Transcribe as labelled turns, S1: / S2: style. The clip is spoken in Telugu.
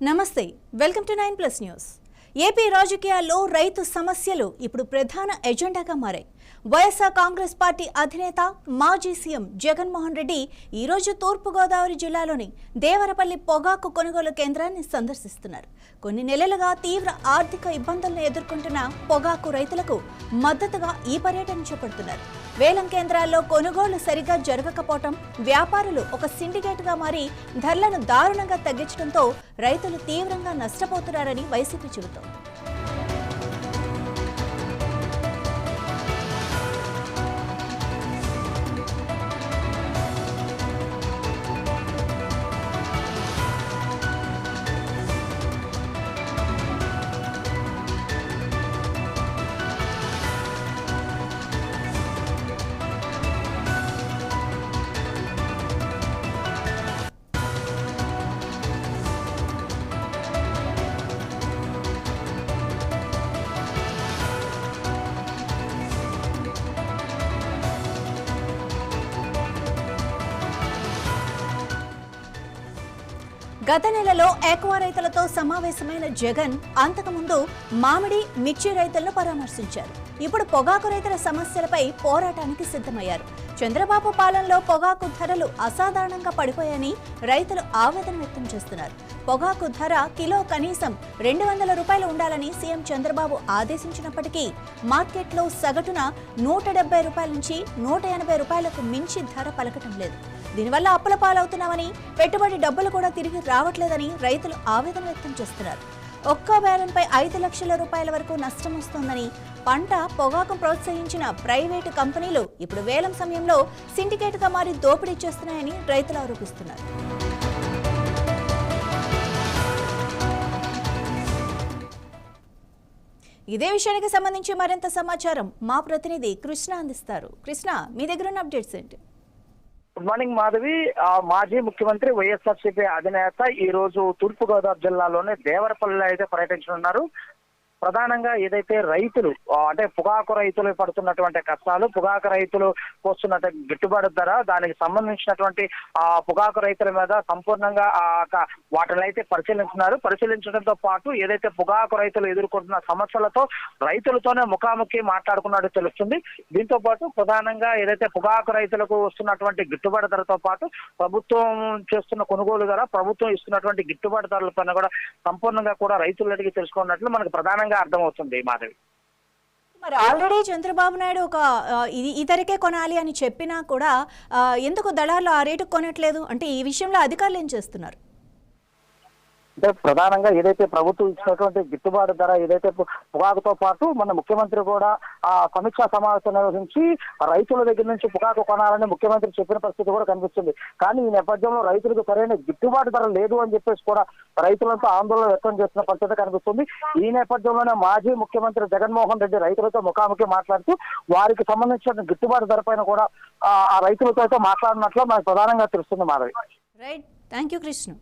S1: నమస్తే వెల్కమ్ టు 9+ న్యూస్। ఏపీ రాజకీయాల్లో రైతు సమస్యలు ఇప్పుడు ప్రధాన ఎజెండాగా మారాయి। వైఎస్ఆర్ కాంగ్రెస్ పార్టీ అధినేత మాజీ సీఎం జగన్మోహన్ రెడ్డి ఈ రోజు తూర్పు గోదావరి జిల్లాలోని దేవరపల్లి పొగాకు కొనుగోలు కేంద్రాన్ని సందర్శిస్తున్నారు। కొన్ని నెలలుగా తీవ్ర ఆర్థిక ఇబ్బందులను ఎదుర్కొంటున్న పొగాకు రైతులకు మద్దతుగా ఈ పర్యటన చేపడుతున్నారు। వేలం కేంద్రాల్లో కొనుగోలు సరిగా జరగకపోవడం, వ్యాపారులు ఒక సిండికేట్ గా మారి ధరలను దారుణంగా తగ్గించడంతో రైతులు తీవ్రంగా నష్టపోతున్నారని వైసీపీ చెబుతోంది। గత నెలలో ఆక్వా రైతులతో సమావేశమైన జగన్ అంతకుముందు మామిడి, మిర్చి రైతులను పరామర్శించారు। ఇప్పుడు పొగాకు రైతుల సమస్యలపై పోరాటానికి సిద్ధమయ్యారు। చంద్రబాబు పాలనలో పొగాకు ధరలు అసాధారణంగా పడిపోయాయని రైతులు ఆవేదన వ్యక్తం చేస్తున్నారు। పొగాకు ధర కిలో కనీసం 200 రూపాయలు ఉండాలని సీఎం చంద్రబాబు ఆదేశించినప్పటికీ మార్కెట్లో సగటున 170 రూపాయల నుంచి 180 రూపాయలకు మించి ధర పలకటం లేదు। దీనివల్ల అప్పుల పాలవుతున్నామని, పెట్టుబడి డబ్బులు కూడా తిరిగి రావట్లేదని రైతులు ఆవేదన వ్యక్తం చేస్తున్నారు। ఒక్క వేలంపై 5 లక్షల రూపాయల వరకు నష్టం వస్తోందని, పంట పొగాకు ప్రోత్సహించిన ప్రైవేటు కంపెనీలు ఇప్పుడు వేలం సమయంలో సిండికేట్గా మారి దోపిడీ చేస్తున్నాయని రైతులు ఆరోపిస్తున్నారు। ఇదే విషయానికి సంబంధించి మరింత సమాచారం మా ప్రతినిధి కృష్ణ అందిస్తారు। కృష్ణ, మీ దగ్గర ఉన్న అప్డేట్స్ ఏంటి?
S2: Good morning Madhavi. మాజీ ముఖ్యమంత్రి వైఎస్ఆర్సీపీ అధినేత ఈ రోజు తూర్పు గోదావరి జిల్లాలోనే దేవరపల్లిలో అయితే పర్యటించనున్నారు। ప్రధానంగా ఏదైతే రైతులు అంటే పొగాకు రైతులు పడుతున్నటువంటి కష్టాలు, పొగాకు రైతులు వస్తున్నటువంటి గిట్టుబాటు ధర, దానికి సంబంధించినటువంటి పొగాకు రైతుల మీద సంపూర్ణంగా వాటిని అయితే పరిశీలించడంతో పాటు ఏదైతే పొగాకు రైతులు ఎదుర్కొంటున్న సమస్యలతో రైతులతోనే ముఖాముఖి మాట్లాడుకున్నట్టు తెలుస్తుంది। దీంతో పాటు ప్రధానంగా ఏదైతే పొగాకు రైతులకు వస్తున్నటువంటి గిట్టుబాటు ధరతో పాటు ప్రభుత్వం చేస్తున్న కొనుగోలు ధర, ప్రభుత్వం ఇస్తున్నటువంటి గిట్టుబాటు ధరలపైన కూడా సంపూర్ణంగా కూడా రైతులు అడిగి తెలుసుకున్నట్లు మనకు ప్రధానంగా అర్థమవుతుంది మాధవి।
S1: మరి ఆల్రెడీ చంద్రబాబు నాయుడు ఒక ఈ ధరకే కొనాలి అని చెప్పినా కూడా ఎందుకు దళార్లు ఆ రేటుకు కొనట్లేదు? అంటే ఈ విషయంలో అధికారులు ఏం చేస్తున్నారు?
S2: అంటే ప్రధానంగా ఏదైతే ప్రభుత్వం ఇచ్చినటువంటి గిట్టుబాటు ధర, ఏదైతే పొగాకుతో పాటు మన ముఖ్యమంత్రి కూడా సమీక్షా సమావేశం నిర్వహించి రైతుల దగ్గర నుంచి పొగాకు కొనాలని ముఖ్యమంత్రి చెప్పిన పరిస్థితి కూడా కనిపిస్తుంది। కానీ ఈ నేపథ్యంలో రైతులకు సరైన గిట్టుబాటు ధర లేదు అని చెప్పేసి కూడా రైతులతో ఆందోళన వ్యక్తం చేస్తున్న పరిస్థితి కనిపిస్తుంది। ఈ నేపథ్యంలోనే మాజీ ముఖ్యమంత్రి జగన్మోహన్ రెడ్డి రైతులతో ముఖాముఖి మాట్లాడుతూ వారికి సంబంధించిన గిట్టుబాటు ధర పైన కూడా ఆ రైతులతో అయితే మాట్లాడినట్లు మనకు ప్రధానంగా తెలుస్తుంది Madhavi.
S1: Right, thank you Krishna.